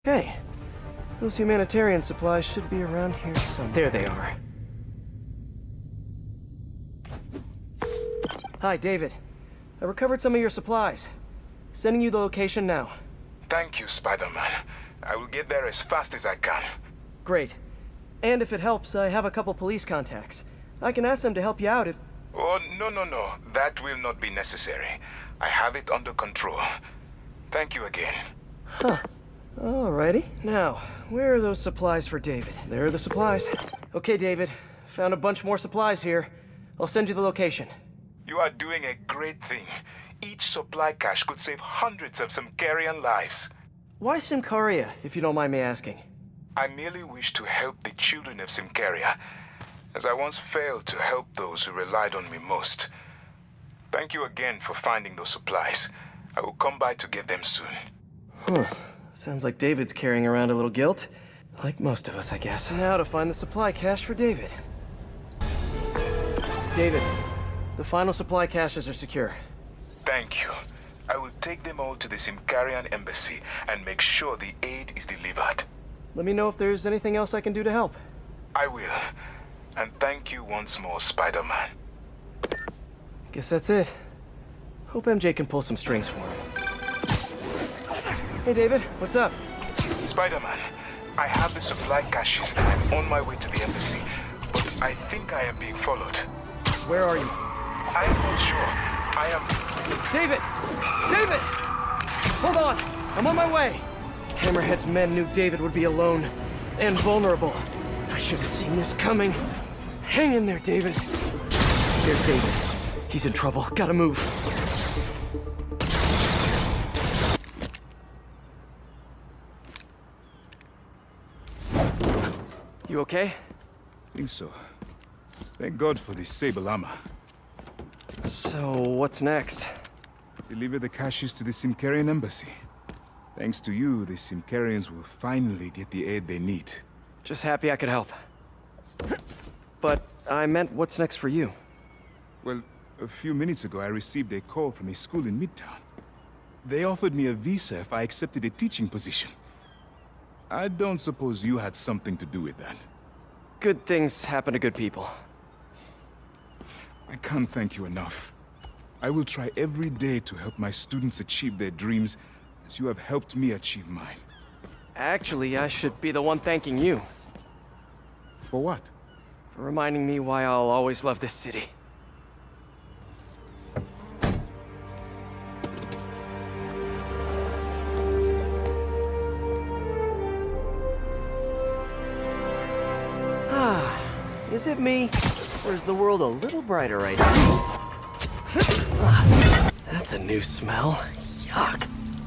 Hey, those humanitarian supplies should be around here somewhere. There they are. Hi, David. I recovered some of your supplies. Sending you the location now. Thank you, Spider-Man. I will get there as fast as I can. Great. And if it helps, I have a couple police contacts. I can ask them to help you out if... Oh, no. That will not be necessary. I have it under control. Thank you again. Huh. Alrighty. Now, where are those supplies for David? There are the supplies. Okay, David. Found a bunch more supplies here. I'll send you the location. You are doing a great thing. Each supply cache could save hundreds of Symkarian lives. Why Symkaria, if you don't mind me asking? I merely wish to help the children of Symkaria, as I once failed to help those who relied on me most. Thank you again for finding those supplies. I will come by to get them soon. Huh. Sounds like David's carrying around a little guilt. Like most of us, I guess. Now to find the supply cache for David. David, the final supply caches are secure. Thank you. I will take them all to the Symkarian embassy and make sure the aid is delivered. Let me know if there's anything else I can do to help. I will. And thank you once more, Spider-Man. Guess that's it. Hope MJ can pull some strings for him. Hey, David, what's up? Spider-Man, I have the supply caches and I'm on my way to the embassy, but I think I am being followed. Where are you? I am not sure. I am... David! David! Hold on! I'm on my way! Hammerhead's men knew David would be alone and vulnerable. I should have seen this coming. Hang in there, David. There's David. He's in trouble. Gotta move. You okay? Think so. Thank God for this Sable armor. So, what's next? Deliver the caches to the Symkarian embassy. Thanks to you, the Symkarians will finally get the aid they need. Just happy I could help. But I meant, what's next for you? Well, a few minutes ago I received a call from a school in Midtown. They offered me a visa if I accepted a teaching position. I don't suppose you had something to do with that. Good things happen to good people. I can't thank you enough. I will try every day to help my students achieve their dreams, as you have helped me achieve mine. Actually, I should be the one thanking you. For what? For reminding me why I'll always love this city. Is it me? Or is the world a little brighter right now? That's a new smell. Yuck.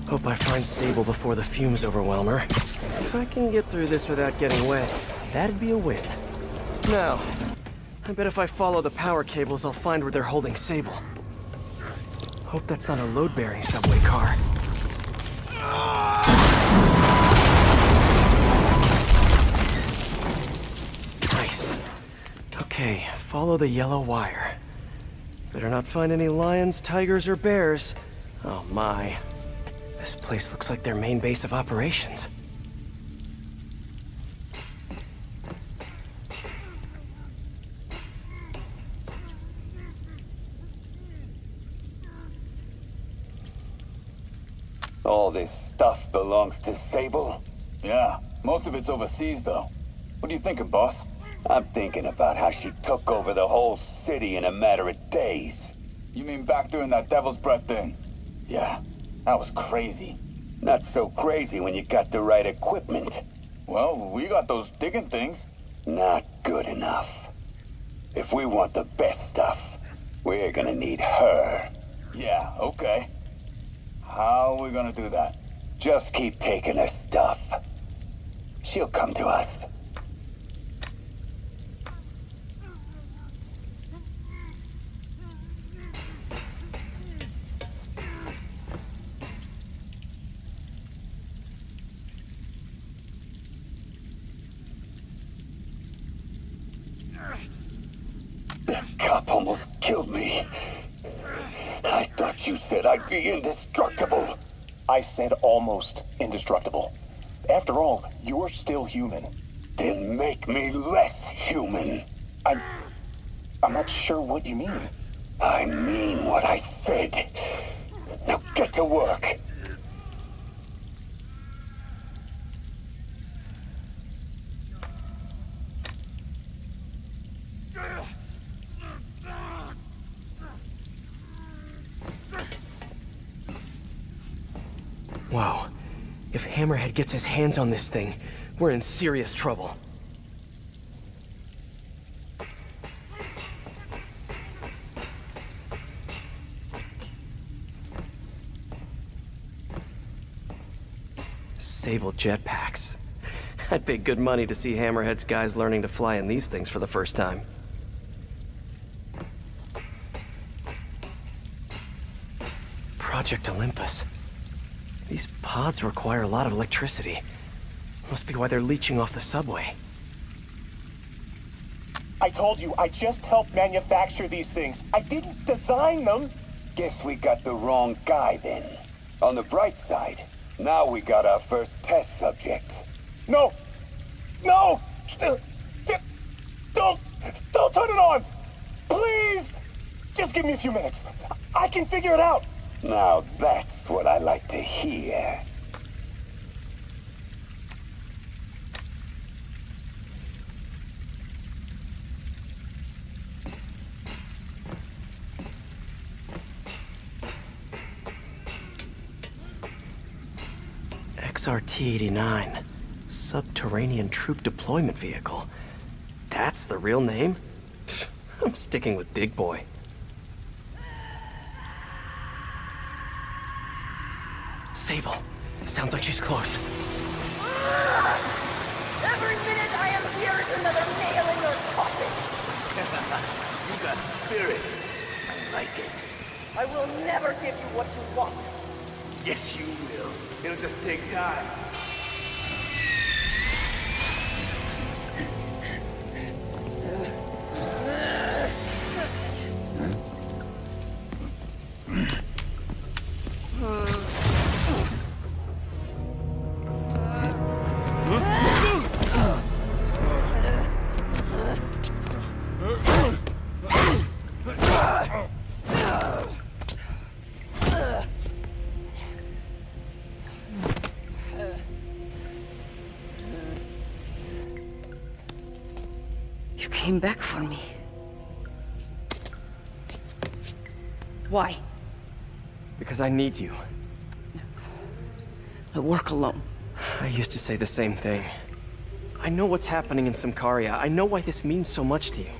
Hope I find Sable before the fumes overwhelm her. If I can get through this without getting wet, that'd be a win. Now, I bet if I follow the power cables, I'll find where they're holding Sable. Hope that's not a load-bearing subway car. Nice. Okay, follow the yellow wire. Better not find any lions, tigers, or bears. Oh my. This place looks like their main base of operations. All this stuff belongs to Sable? Yeah, most of it's overseas though. What are you thinking, boss? I'm thinking about how she took over the whole city in a matter of days. You mean back during that Devil's Breath thing? Yeah, that was crazy. Not so crazy when you got the right equipment. Well, we got those digging things. Not good enough. If we want the best stuff, we're gonna need her. Yeah, okay. How are we gonna do that? Just keep taking her stuff. She'll come to us. The cop almost killed me. I thought you said I'd be indestructible. I said almost indestructible. After all, you're still human. Then make me less human. I'm not sure what you mean. I mean what I said. Now get to work. Wow. If Hammerhead gets his hands on this thing, we're in serious trouble. Sable jetpacks. I'd pay good money to see Hammerhead's guys learning to fly in these things for the first time. Project Olympus. These pods require a lot of electricity. Must be why they're leeching off the subway. I told you, I just helped manufacture these things. I didn't design them. Guess we got the wrong guy then. On the bright side, now we got our first test subject. No! No! Don't turn it on! Please! Just give me a few minutes. I can figure it out. Now that's what I like to hear. XRT-89. Subterranean Troop Deployment Vehicle. That's the real name? I'm sticking with Dig Boy. Sable. Sounds like she's close. Every minute I am here is another nail in your coffin. You got spirit. I like it. I will never give you what you want. Yes, you will. It'll just take time. You came back for me. Why? Because I need you. I work alone. I used to say the same thing. I know what's happening in Symkaria. I know why this means so much to you.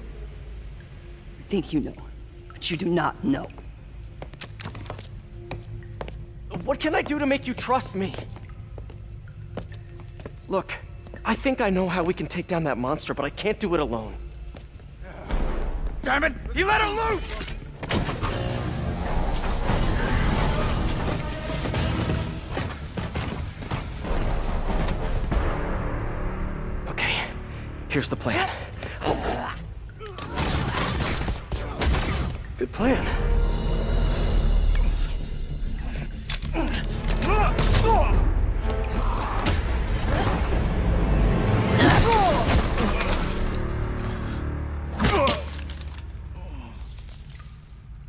You think you know, but you do not know. What can I do to make you trust me? Look, I think I know how we can take down that monster, but I can't do it alone. Damn it! He let her loose! Okay, here's the plan. Good plan.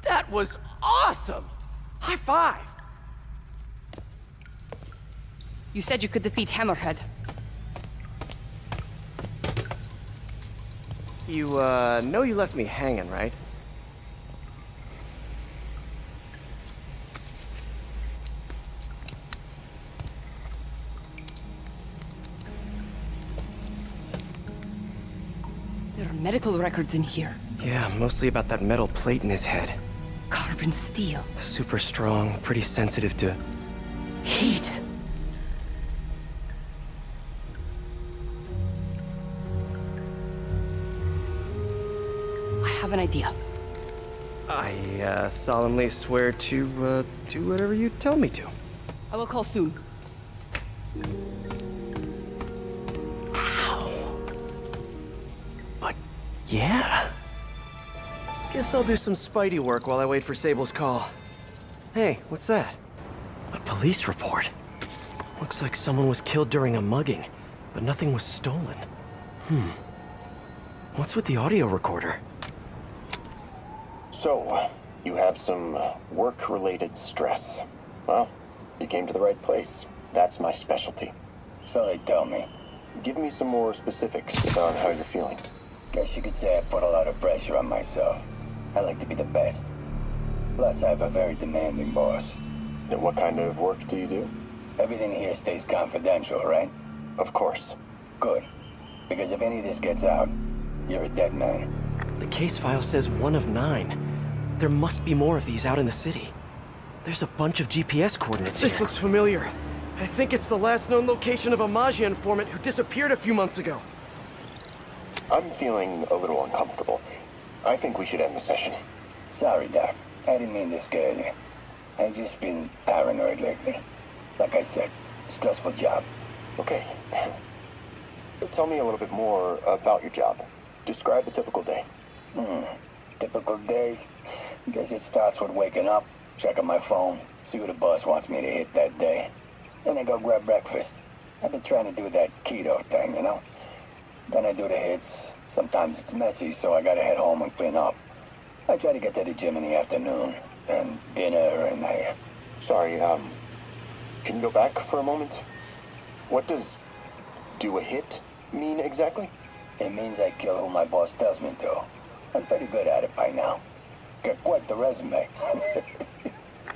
That was awesome! High five! You said you could defeat Hammerhead. You, know you left me hanging, right? There are medical records in here. Yeah, mostly about that metal plate in his head. Carbon steel. Super strong, pretty sensitive to heat. I have an idea. I, solemnly swear to, do whatever you tell me to. I will call soon. But, yeah. Guess I'll do some Spidey work while I wait for Sable's call. Hey, what's that? A police report. Looks like someone was killed during a mugging, but nothing was stolen. What's with the audio recorder? So, you have some work-related stress. Well, you came to the right place. That's my specialty. So they tell me. Give me some more specifics about how you're feeling. Guess you could say I put a lot of pressure on myself. I like to be the best. Plus, I have a very demanding boss. And what kind of work do you do? Everything here stays confidential, right? Of course. Good. Because if any of this gets out, you're a dead man. The case file says 1 of 9. There must be more of these out in the city. There's a bunch of GPS coordinates here. This looks familiar. I think it's the last known location of a Maggia informant who disappeared a few months ago. I'm feeling a little uncomfortable. I think we should end the session. Sorry, Doc. I didn't mean to scare you. I've just been paranoid lately. Like I said, stressful job. Okay. Tell me a little bit more about your job. Describe a typical day. Typical day? Guess it starts with waking up, checking my phone, see what the boss wants me to hit that day. Then I go grab breakfast. I've been trying to do that keto thing, you know? Then I do the hits. Sometimes it's messy, so I gotta head home and clean up. I try to get to the gym in the afternoon, then dinner, and Sorry, can you go back for a moment? What does do a hit mean exactly? It means I kill who my boss tells me to. I'm pretty good at it by now. Got quite the resume.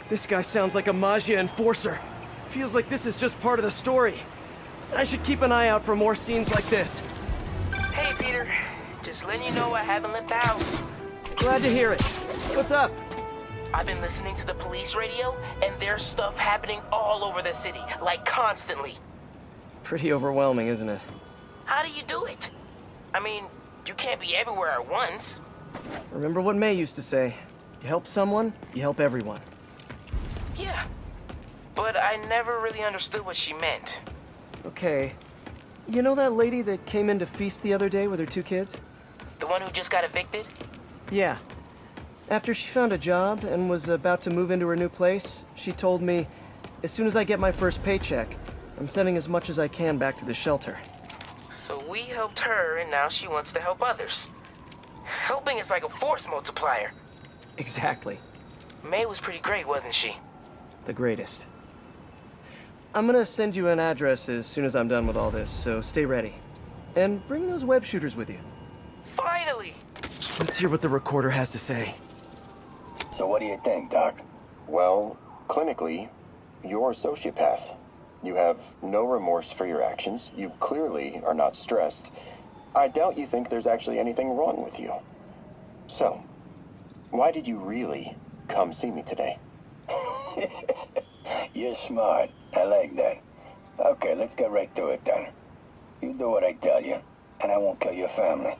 This guy sounds like a Maggia enforcer. Feels like this is just part of the story. I should keep an eye out for more scenes like this. Hey, Peter. Just letting you know I haven't left the house. Glad to hear it. What's up? I've been listening to the police radio, and there's stuff happening all over the city, like constantly. Pretty overwhelming, isn't it? How do you do it? I mean, you can't be everywhere at once. Remember what May used to say. You help someone, you help everyone. Yeah, but I never really understood what she meant. Okay. You know that lady that came in to feast the other day with her 2 kids? The one who just got evicted? Yeah. After she found a job and was about to move into her new place, she told me, as soon as I get my first paycheck, I'm sending as much as I can back to the shelter. So we helped her, and now she wants to help others. Helping is like a force multiplier. Exactly. May was pretty great, wasn't she? The greatest. I'm gonna send you an address as soon as I'm done with all this, so stay ready. And bring those web shooters with you. Finally! Let's hear what the recorder has to say. So what do you think, Doc? Well, clinically, you're a sociopath. You have no remorse for your actions. You clearly are not stressed. I doubt you think there's actually anything wrong with you. So, why did you really come see me today? You're smart. I like that. Okay, let's get right to it then. You do what I tell you, and I won't kill your family.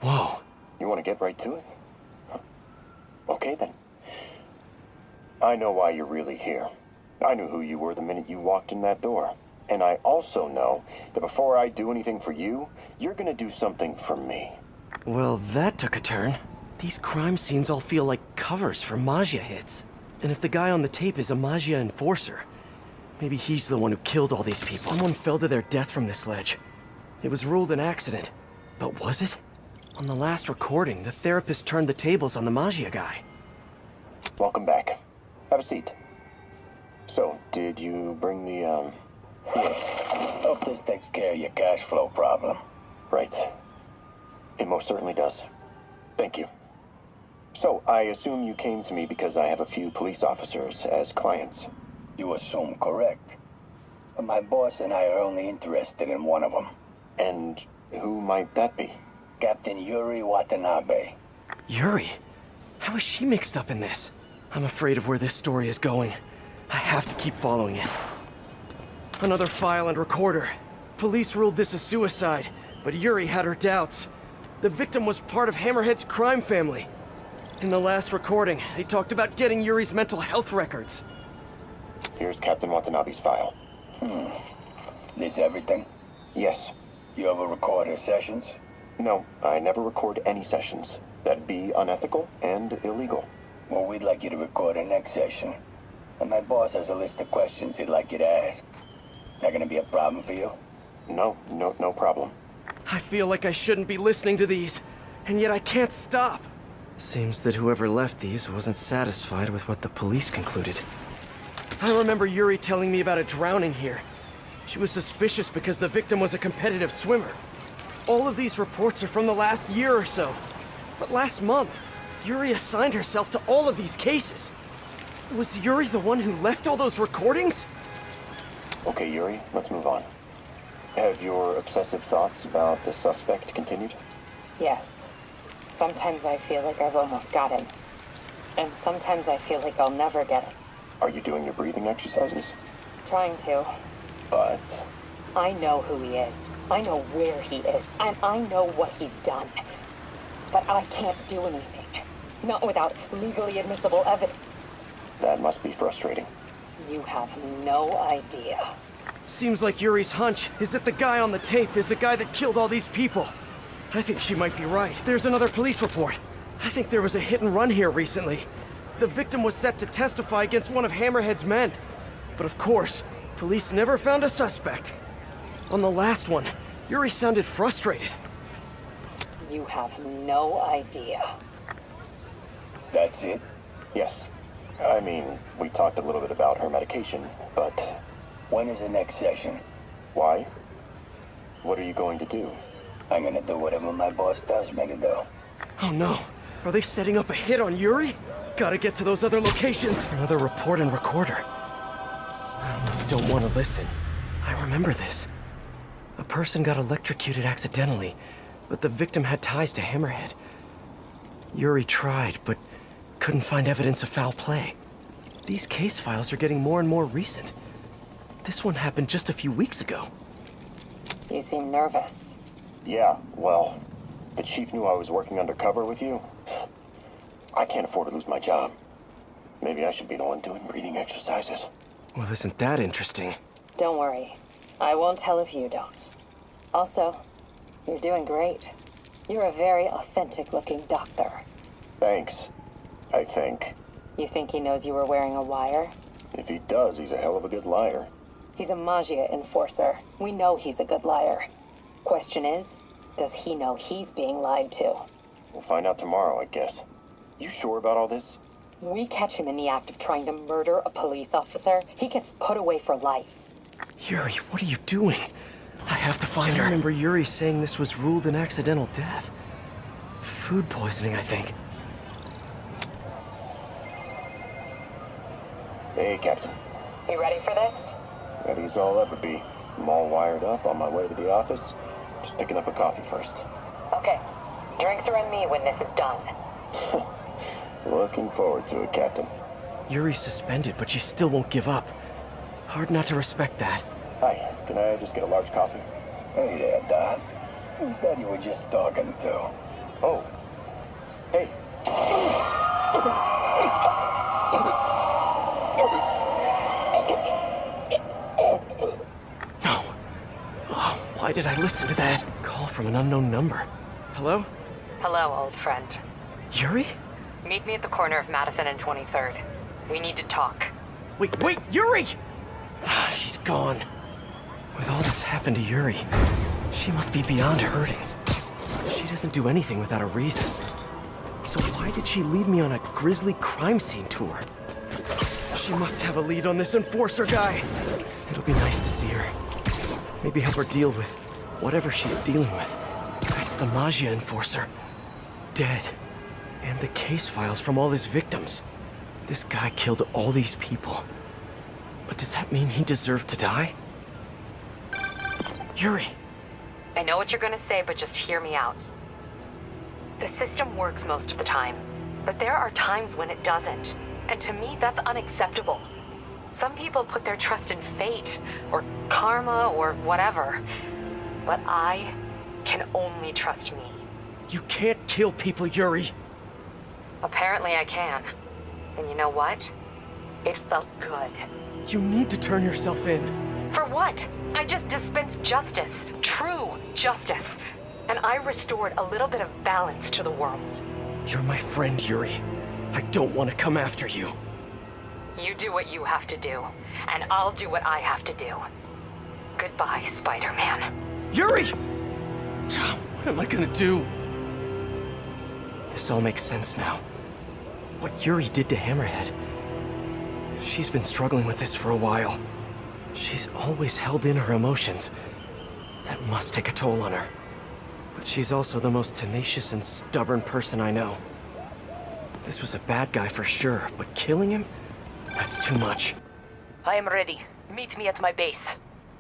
Whoa. You want to get right to it? Huh. Okay then. I know why you're really here. I knew who you were the minute you walked in that door. And I also know that before I do anything for you, you're gonna do something for me. Well, that took a turn. These crime scenes all feel like covers for Maggia hits. And if the guy on the tape is a Maggia enforcer, maybe he's the one who killed all these people. Someone fell to their death from this ledge. It was ruled an accident. But was it? On the last recording, the therapist turned the tables on the Maggia guy. Welcome back. Have a seat. So, did you bring the, Here. Hope this takes care of your cash flow problem. Right. It most certainly does. Thank you. So, I assume you came to me because I have a few police officers as clients. You assume correct. But my boss and I are only interested in one of them. And who might that be? Captain Yuri Watanabe. Yuri? How is she mixed up in this? I'm afraid of where this story is going. I have to keep following it. Another file and recorder. Police ruled this a suicide, but Yuri had her doubts. The victim was part of Hammerhead's crime family. In the last recording, they talked about getting Yuri's mental health records. Here's Captain Watanabe's file. This everything? Yes. You ever record her sessions? No, I never record any sessions. That'd be unethical and illegal. Well, we'd like you to record her next session. And my boss has a list of questions he'd like you to ask. That gonna be a problem for you? No problem. I feel like I shouldn't be listening to these, and yet I can't stop. Seems that whoever left these wasn't satisfied with what the police concluded. I remember Yuri telling me about a drowning here. She was suspicious because the victim was a competitive swimmer. All of these reports are from the last year or so. But last month, Yuri assigned herself to all of these cases. Was Yuri the one who left all those recordings? Okay, Yuri, let's move on. Have your obsessive thoughts about the suspect continued? Yes. Sometimes I feel like I've almost got him. And sometimes I feel like I'll never get him. Are you doing your breathing exercises? Trying to. But... I know who he is. I know where he is. And I know what he's done. But I can't do anything. Not without legally admissible evidence. that must be frustrating. You have no idea. Seems like Yuri's hunch is that the guy on the tape is the guy that killed all these people. I think she might be right. There's another police report. I think there was a hit and run here recently. The victim was set to testify against one of Hammerhead's men. But of course, police never found a suspect. On the last one, Yuri sounded frustrated. You have no idea. That's it? Yes. I mean, we talked a little bit about her medication, but... When is the next session? Why? What are you going to do? I'm gonna do whatever my boss tells me to do. Oh no. Are they setting up a hit on Yuri? Gotta get to those other locations. Another report and recorder. I almost don't want to listen. I remember this. A person got electrocuted accidentally, but the victim had ties to Hammerhead. Yuri tried, but couldn't find evidence of foul play. These case files are getting more and more recent. This one happened just a few weeks ago. You seem nervous. Yeah, well, the chief knew I was working undercover with you. I can't afford to lose my job. Maybe I should be the one doing breathing exercises. Well, isn't that interesting? Don't worry. I won't tell if you don't. Also, you're doing great. You're a very authentic-looking doctor. Thanks, I think. You think he knows you were wearing a wire? If he does, he's a hell of a good liar. He's a Magia enforcer. We know he's a good liar. Question is, does he know he's being lied to? We'll find out tomorrow, I guess. You sure about all this? We catch him in the act of trying to murder a police officer, he gets put away for life. Yuri, what are you doing? I have to find her. I remember Yuri saying this was ruled an accidental death. Food poisoning, I think. Hey, Captain. You ready for this? Ready as I'll ever be. I'm all wired up, on my way to the office. Just picking up a coffee first. Okay. Drinks are on me when this is done. Looking forward to it, Captain. Yuri's suspended, but she still won't give up. Hard not to respect that. Hi, can I just get a large coffee? Hey there, Doc. Who's that you were just talking to? Oh. Hey. No. Oh, why did I listen to that? Call from an unknown number. Hello? Hello, old friend. Yuri? Meet me at the corner of Madison and 23rd. We need to talk. Wait, Yuri! Ah, she's gone. With all that's happened to Yuri, she must be beyond hurting. She doesn't do anything without a reason. So why did she lead me on a grisly crime scene tour? She must have a lead on this enforcer guy. It'll be nice to see her. Maybe help her deal with whatever she's dealing with. That's the Magia enforcer. Dead. And the case files from all his victims. This guy killed all these people. But does that mean he deserved to die? Yuri! I know what you're gonna say, but just hear me out. The system works most of the time, but there are times when it doesn't. And to me, that's unacceptable. Some people put their trust in fate, or karma, or whatever. But I can only trust me. You can't kill people, Yuri! Apparently I can. And you know what? It felt good. You need to turn yourself in. For what? I just dispensed justice. True justice. And I restored a little bit of balance to the world. You're my friend, Yuri. I don't want to come after you. You do what you have to do, and I'll do what I have to do. Goodbye, Spider-Man. Yuri! What am I gonna do? This all makes sense now. What Yuri did to Hammerhead. She's been struggling with this for a while. She's always held in her emotions. That must take a toll on her. But she's also the most tenacious and stubborn person I know. This was a bad guy for sure, but killing him? That's too much. I am ready. Meet me at my base.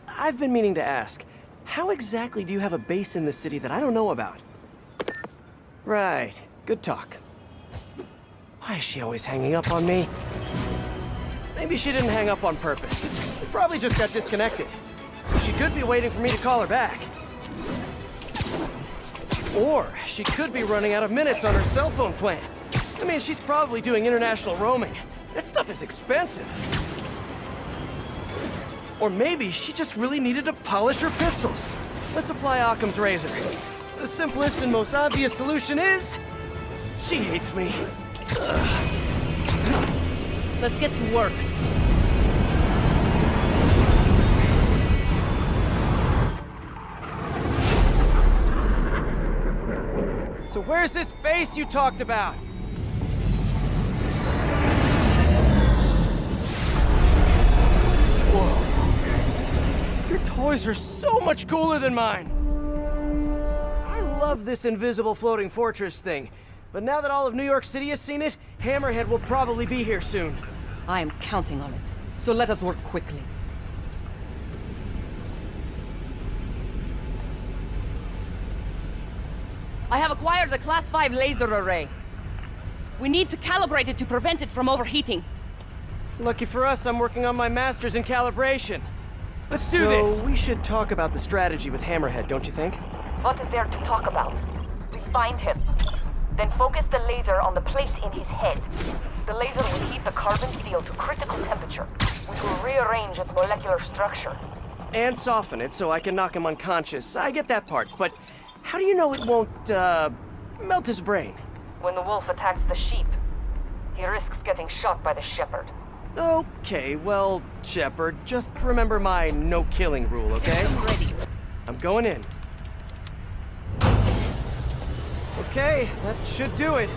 I've been meaning to ask, how exactly do you have a base in the city that I don't know about? Right, good talk. Why is she always hanging up on me? Maybe she didn't hang up on purpose. We probably just got disconnected. She could be waiting for me to call her back. Or she could be running out of minutes on her cell phone plan. I mean, she's probably doing international roaming. That stuff is expensive. Or maybe she just really needed to polish her pistols. Let's apply Occam's razor. The simplest and most obvious solution is... she hates me. Let's get to work. So where's this base you talked about? Whoa. Your toys are so much cooler than mine. I love this invisible floating fortress thing. But now that all of New York City has seen it, Hammerhead will probably be here soon. I am counting on it. So let us work quickly. I have acquired a Class 5 laser array. We need to calibrate it to prevent it from overheating. Lucky for us, I'm working on my master's in calibration. Let's do this! So we should talk about the strategy with Hammerhead, don't you think? What is there to talk about? We find him. Then focus the laser on the place in his head. The laser will heat the carbon steel to critical temperature, which will rearrange its molecular structure. And soften it so I can knock him unconscious. I get that part, but how do you know it won't, melt his brain? When the wolf attacks the sheep, he risks getting shot by the shepherd. Okay, well, Shepherd, just remember my no-killing rule, okay? I'm ready. I'm going in. Okay, that should do it.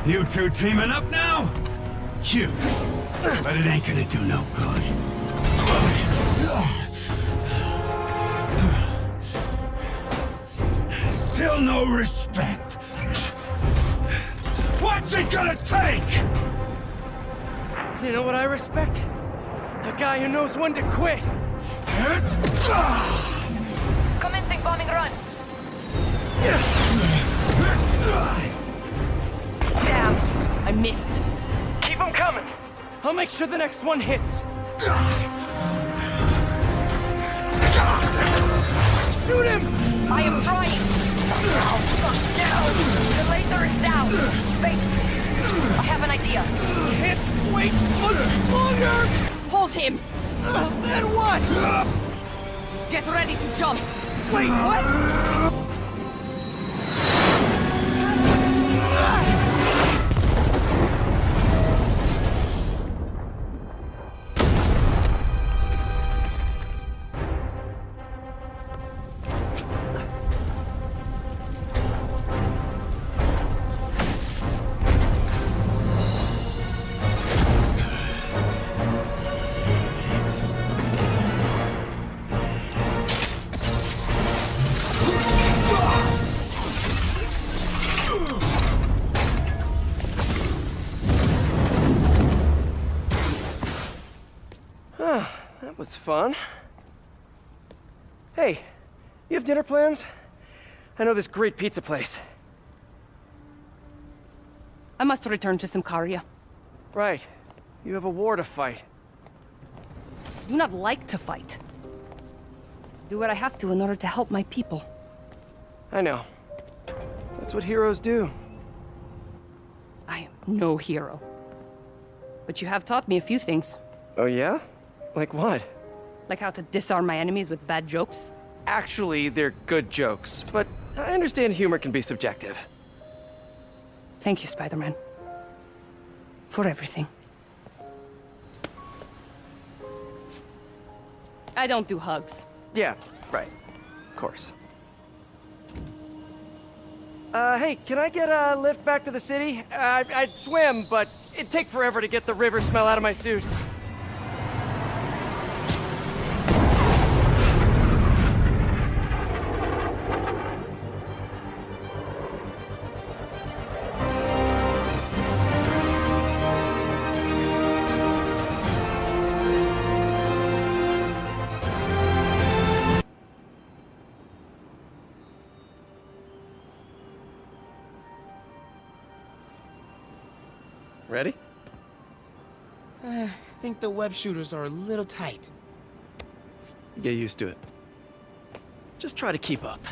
You two teaming up now? Cute. But it ain't gonna do no good. Still no respect. What's it gonna take? You know what I respect? A guy who knows when to quit. Commencing bombing run. Damn, I missed. Keep them coming. I'll make sure the next one hits. Shoot him! I am trying. The laser is down. Wait. I have an idea. Can't wait much longer! Hold him! Then what? Get ready to jump! Wait, what? That was fun. Hey, you have dinner plans? I know this great pizza place. I must return to Symkaria. Right. You have a war to fight. I do not like to fight. Do what I have to in order to help my people. I know. That's what heroes do. I am no hero. But you have taught me a few things. Oh yeah? Like what? Like how to disarm my enemies with bad jokes. Actually, they're good jokes, but I understand humor can be subjective. Thank you, Spider-Man. For everything. I don't do hugs. Yeah, right. Of course. Hey, can I get a lift back to the city? I'd swim, but it'd take forever to get the river smell out of my suit. Ready? I think the web shooters are a little tight. Get used to it. Just try to keep up.